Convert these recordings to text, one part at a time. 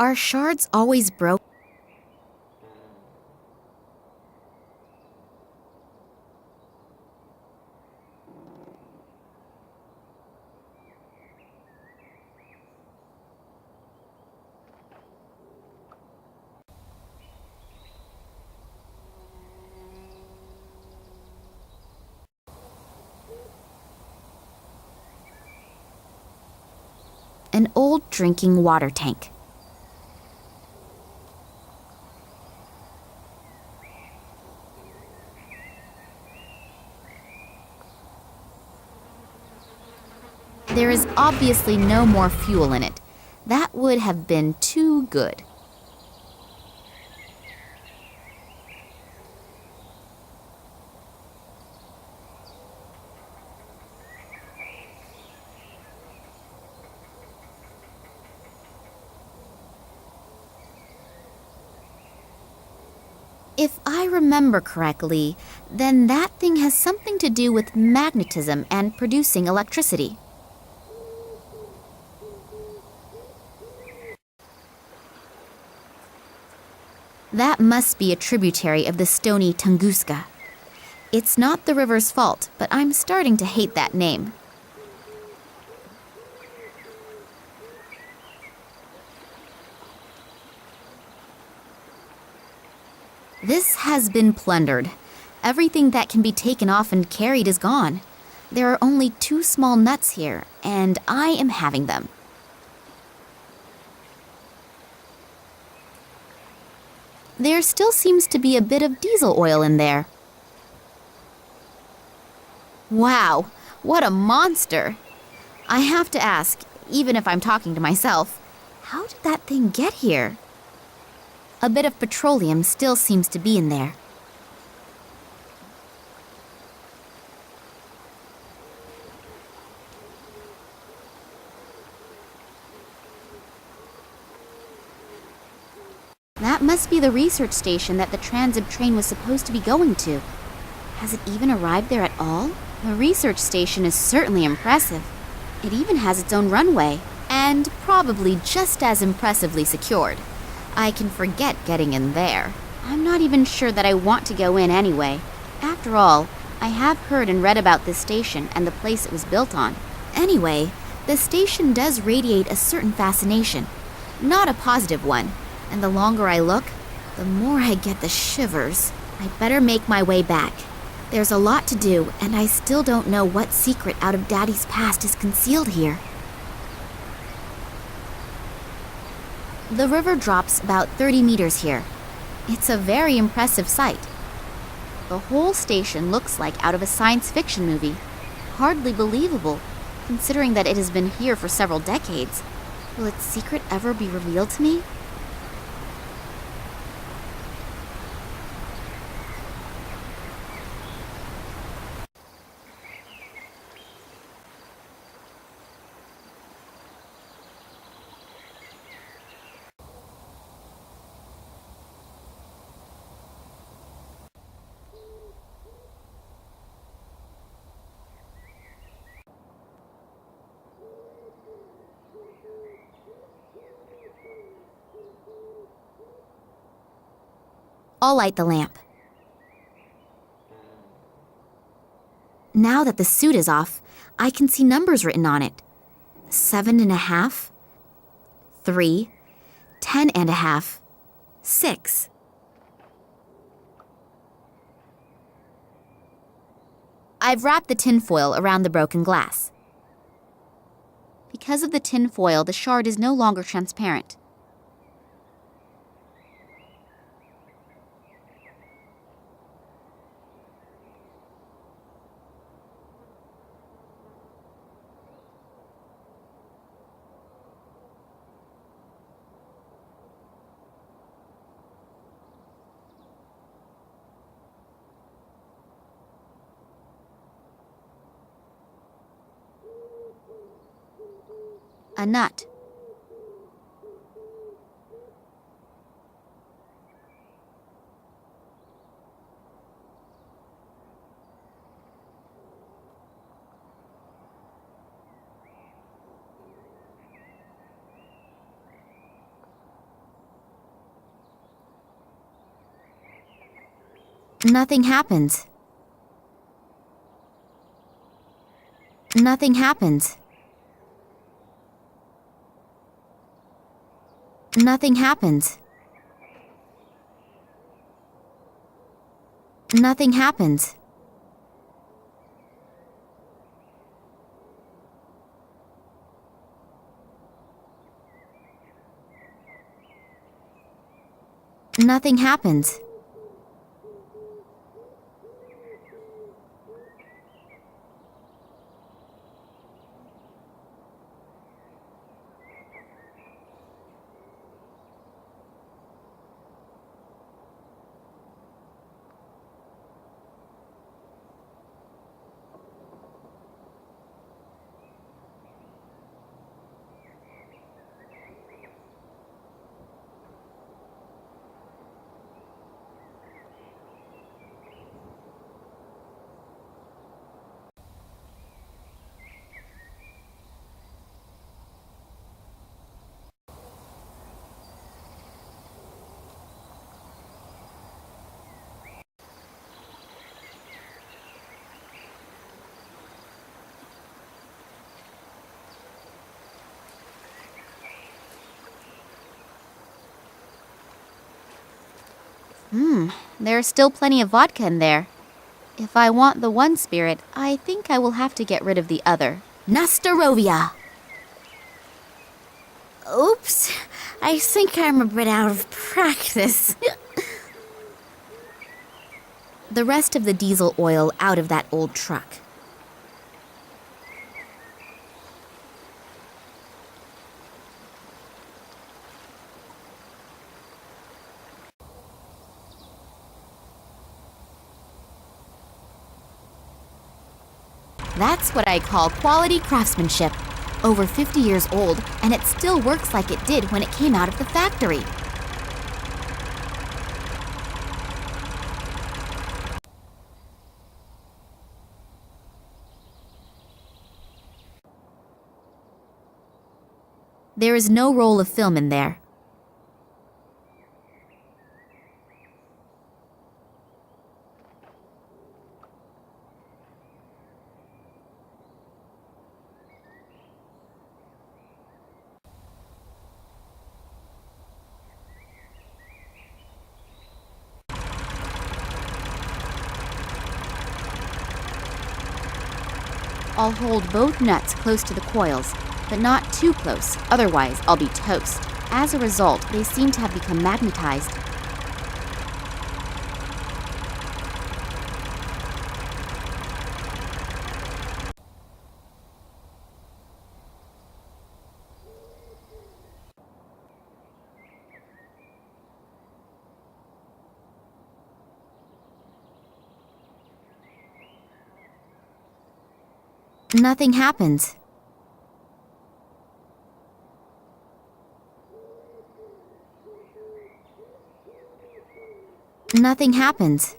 Are shards always broken? An old drinking water tank. There is obviously no more fuel in it. That would have been too good. If I remember correctly, then that thing has something to do with magnetism and producing electricity. That must be a tributary of the stony Tunguska. It's not the river's fault, but I'm starting to hate that name. This has been plundered. Everything that can be taken off and carried is gone. There are only 2 small nuts here, and I am having them. There still seems to be a bit of diesel oil in there. Wow, what a monster! I have to ask, even if I'm talking to myself, how did that thing get here? A bit of petroleum still seems to be in there. That must be the research station that the transit train was supposed to be going to. Has it even arrived there at all? The research station is certainly impressive. It even has its own runway, and probably just as impressively secured. I can forget getting in there. I'm not even sure that I want to go in anyway. After all, I have heard and read about this station and the place it was built on. Anyway, the station does radiate a certain fascination. Not a positive one. And the longer I look, the more I get the shivers. I better make my way back. There's a lot to do, and I still don't know what secret out of Daddy's past is concealed here. The river drops about 30 meters here. It's a very impressive sight. The whole station looks like out of a science fiction movie. Hardly believable, considering that it has been here for several decades. Will its secret ever be revealed to me? I'll light the lamp. Now that the suit is off, I can see numbers written on it. 7.5, 3, 10.5, 6. I've wrapped the tinfoil around the broken glass. Because of the tinfoil, the shard is no longer transparent. A nut. Nothing happens. Nothing happens. Nothing happens. Nothing happens. Nothing happens. There's still plenty of vodka in there. If I want the one spirit, I think I will have to get rid of the other. Nastarovia! Oops, I think I'm a bit out of practice. The rest of the diesel oil out of that old truck. That's what I call quality craftsmanship. Over 50 years old, and it still works like it did when it came out of the factory. There is no roll of film in there. I'll hold both nuts close to the coils, but not too close, otherwise I'll be toast. As a result, they seem to have become magnetized. Nothing happens. Nothing happens.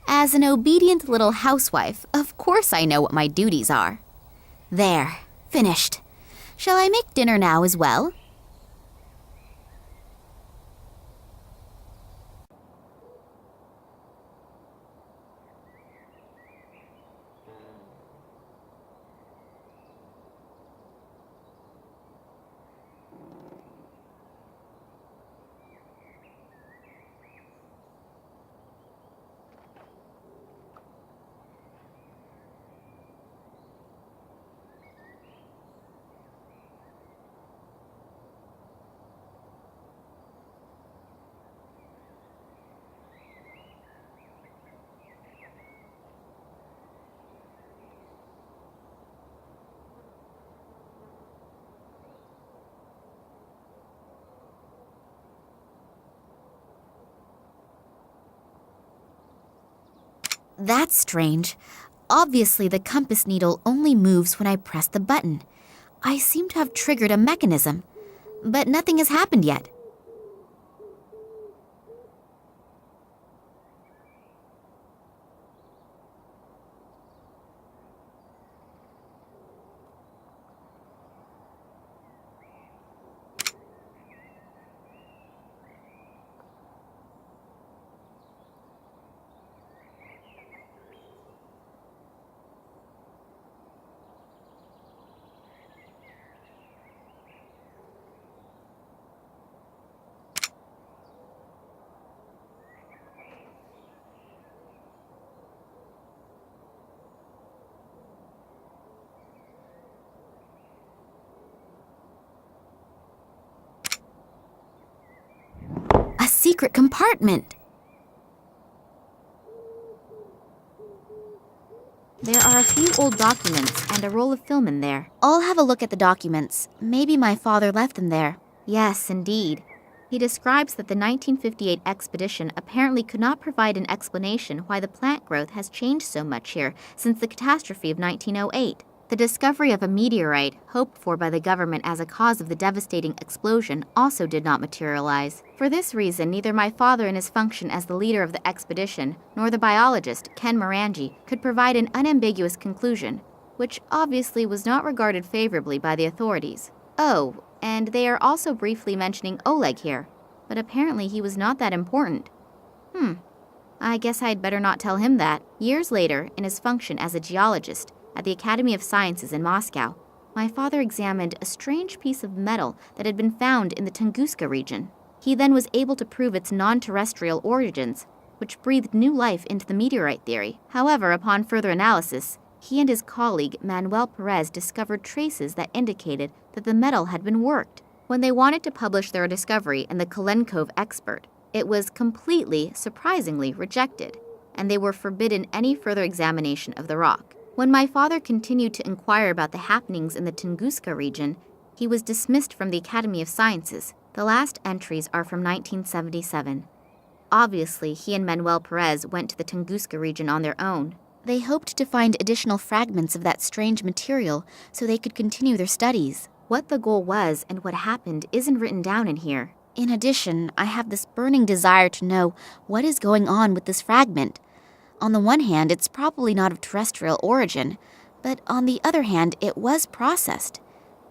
As an obedient little housewife, of course I know what my duties are. There, finished. Shall I make dinner now as well? That's strange. Obviously, the compass needle only moves when I press the button. I seem to have triggered a mechanism, but nothing has happened yet. A secret compartment! There are a few old documents and a roll of film in there. I'll have a look at the documents. Maybe my father left them there. Yes, indeed. He describes that the 1958 expedition apparently could not provide an explanation why the plant growth has changed so much here since the catastrophe of 1908. The discovery of a meteorite, hoped for by the government as a cause of the devastating explosion, also did not materialize. For this reason, neither my father in his function as the leader of the expedition, nor the biologist, Ken Morangi, could provide an unambiguous conclusion, which obviously was not regarded favorably by the authorities. Oh, and they are also briefly mentioning Oleg here, but apparently he was not that important. I guess I'd better not tell him that. Years later, in his function as a geologist, at the Academy of Sciences in Moscow, my father examined a strange piece of metal that had been found in the Tunguska region. He then was able to prove its non-terrestrial origins, which breathed new life into the meteorite theory. However, upon further analysis, he and his colleague Manuel Perez discovered traces that indicated that the metal had been worked. When they wanted to publish their discovery in the Kalenkov Expert, it was completely, surprisingly, rejected, and they were forbidden any further examination of the rock. When my father continued to inquire about the happenings in the Tunguska region, he was dismissed from the Academy of Sciences. The last entries are from 1977. Obviously, he and Manuel Perez went to the Tunguska region on their own. They hoped to find additional fragments of that strange material so they could continue their studies. What the goal was and what happened isn't written down in here. In addition, I have this burning desire to know what is going on with this fragment. On the one hand, it's probably not of terrestrial origin, but on the other hand, it was processed.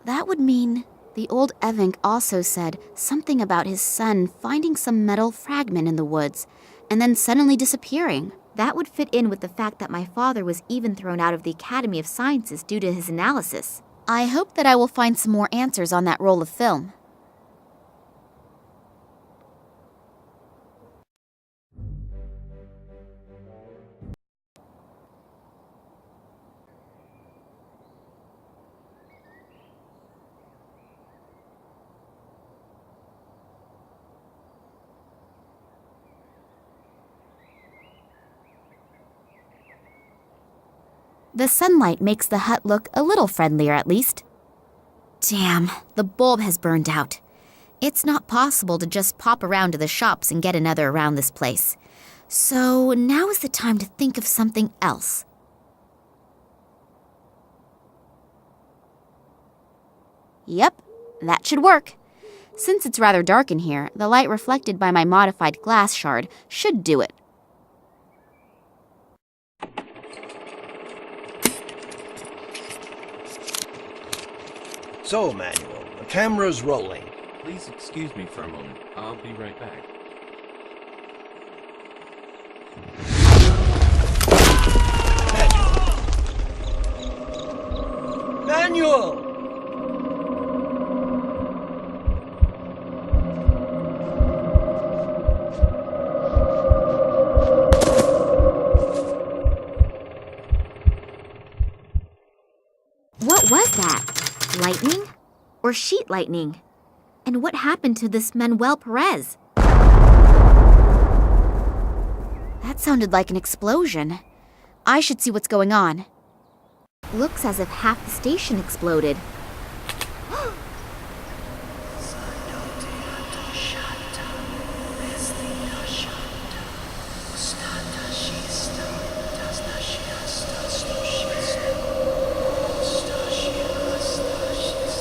That would mean the old Evank also said something about his son finding some metal fragment in the woods and then suddenly disappearing. That would fit in with the fact that my father was even thrown out of the Academy of Sciences due to his analysis. I hope that I will find some more answers on that roll of film. The sunlight makes the hut look a little friendlier, at least. Damn, the bulb has burned out. It's not possible to just pop around to the shops and get another around this place. So now is the time to think of something else. Yep, that should work. Since it's rather dark in here, the light reflected by my modified glass shard should do it. So, Manuel, the camera's rolling. Please excuse me for a moment. I'll be right back. Manuel! What was that? Lightning? Or sheet lightning? And what happened to this Manuel Perez? That sounded like an explosion. I should see what's going on. Looks as if half the station exploded.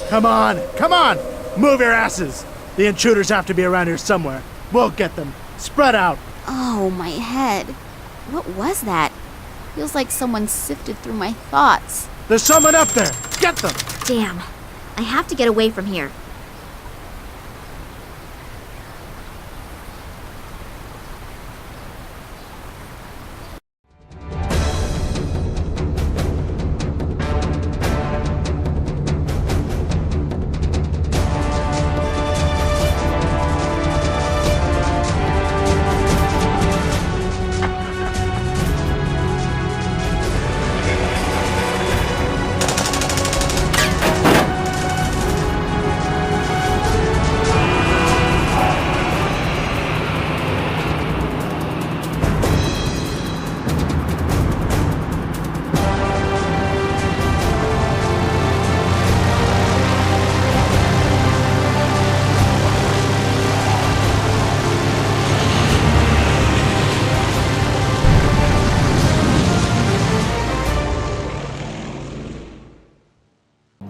Come on, come on! Move your asses! The intruders have to be around here somewhere. We'll get them. Spread out! Oh, my head. What was that? Feels like someone sifted through my thoughts. There's someone up there! Get them! Damn. I have to get away from here.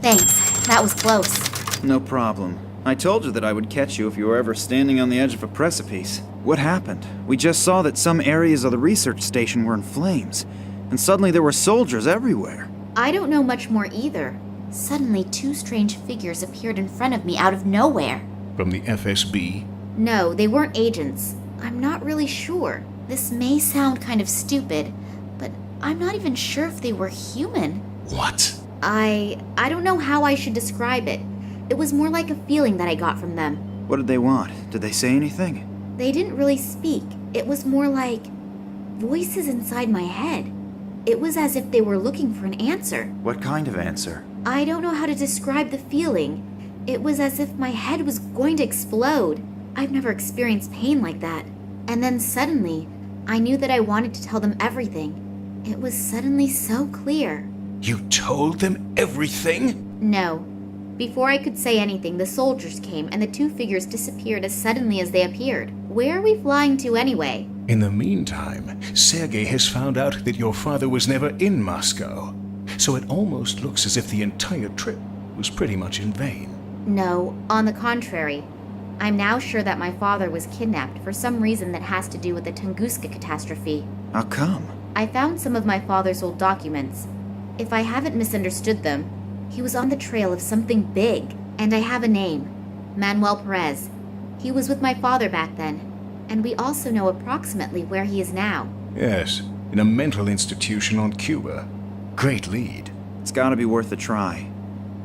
Thanks. That was close. No problem. I told you that I would catch you if you were ever standing on the edge of a precipice. What happened? We just saw that some areas of the research station were in flames, and suddenly there were soldiers everywhere. I don't know much more either. Suddenly, two strange figures appeared in front of me out of nowhere. From the FSB? No, they weren't agents. I'm not really sure. This may sound kind of stupid, but I'm not even sure if they were human. What? I don't know how I should describe it. It was more like a feeling that I got from them. What did they want? Did they say anything? They didn't really speak. It was more like voices inside my head. It was as if they were looking for an answer. What kind of answer? I don't know how to describe the feeling. It was as if my head was going to explode. I've never experienced pain like that. And then suddenly, I knew that I wanted to tell them everything. It was suddenly so clear. You told them everything? No. Before I could say anything, the soldiers came and the two figures disappeared as suddenly as they appeared. Where are we flying to anyway? In the meantime, Sergei has found out that your father was never in Moscow. So it almost looks as if the entire trip was pretty much in vain. No, on the contrary. I'm now sure that my father was kidnapped for some reason that has to do with the Tunguska catastrophe. How come? I found some of my father's old documents. If I haven't misunderstood them, he was on the trail of something big, and I have a name. Manuel Perez. He was with my father back then, and we also know approximately where he is now. Yes, in a mental institution on Cuba. Great lead. It's gotta be worth a try.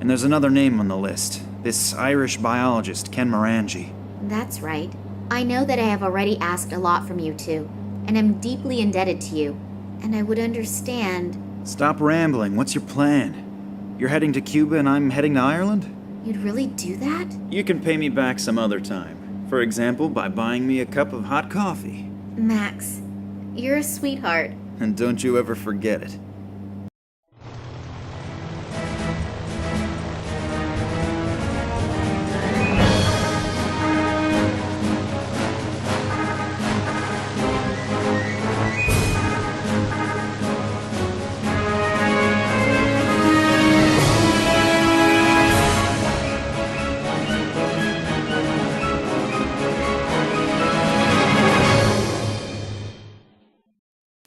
And there's another name on the list. This Irish biologist, Ken Morangi. That's right. I know that I have already asked a lot from you two, and I'm deeply indebted to you. And I would understand... Stop rambling. What's your plan? You're heading to Cuba and I'm heading to Ireland? You'd really do that? You can pay me back some other time. For example, by buying me a cup of hot coffee. Max, you're a sweetheart. And don't you ever forget it.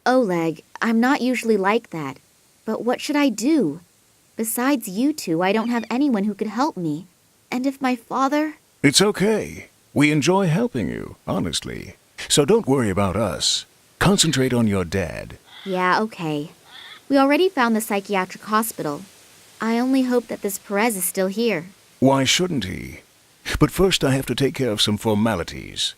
Oleg, I'm not usually like that. But what should I do? Besides you two, I don't have anyone who could help me. And if my father... It's okay. We enjoy helping you, honestly. So don't worry about us. Concentrate on your dad. Yeah, okay. We already found the psychiatric hospital. I only hope that this Perez is still here. Why shouldn't he? But first I have to take care of some formalities.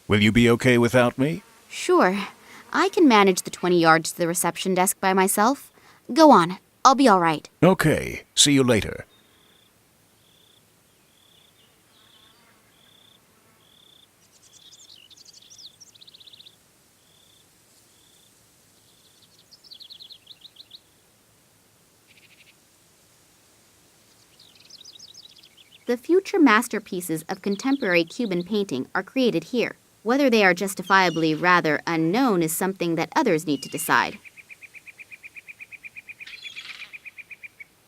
Will you be okay without me? Sure. I can manage the 20 yards to the reception desk by myself. Go on. I'll be all right. Okay. See you later. The future masterpieces of contemporary Cuban painting are created here. Whether they are justifiably rather unknown is something that others need to decide.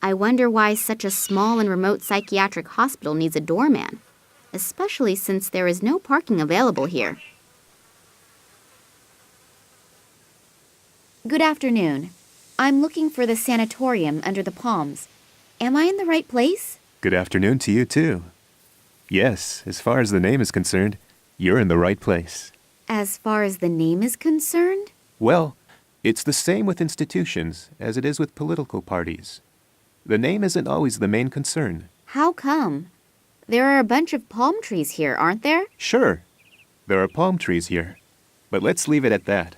I wonder why such a small and remote psychiatric hospital needs a doorman, especially since there is no parking available here. Good afternoon. I'm looking for the sanatorium under the palms. Am I in the right place? Good afternoon to you, too. Yes, as far as the name is concerned, you're in the right place. As far as the name is concerned? Well, it's the same with institutions as it is with political parties. The name isn't always the main concern. How come? There are a bunch of palm trees here, aren't there? Sure, there are palm trees here. But let's leave it at that.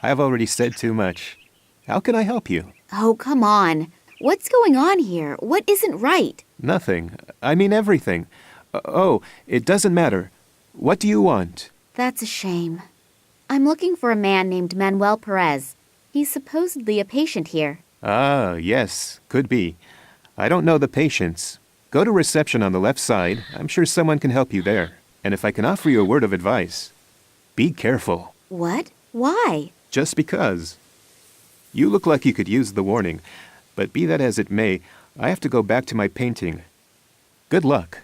I've already said too much. How can I help you? Oh, come on. What's going on here? What isn't right? Nothing. I mean everything. Oh, it doesn't matter. What do you want? That's a shame. I'm looking for a man named Manuel Perez. He's supposedly a patient here. Ah, yes, could be. I don't know the patients. Go to reception on the left side. I'm sure someone can help you there. And if I can offer you a word of advice, be careful. What? Why? Just because. You look like you could use the warning, but be that as it may, I have to go back to my painting. Good luck.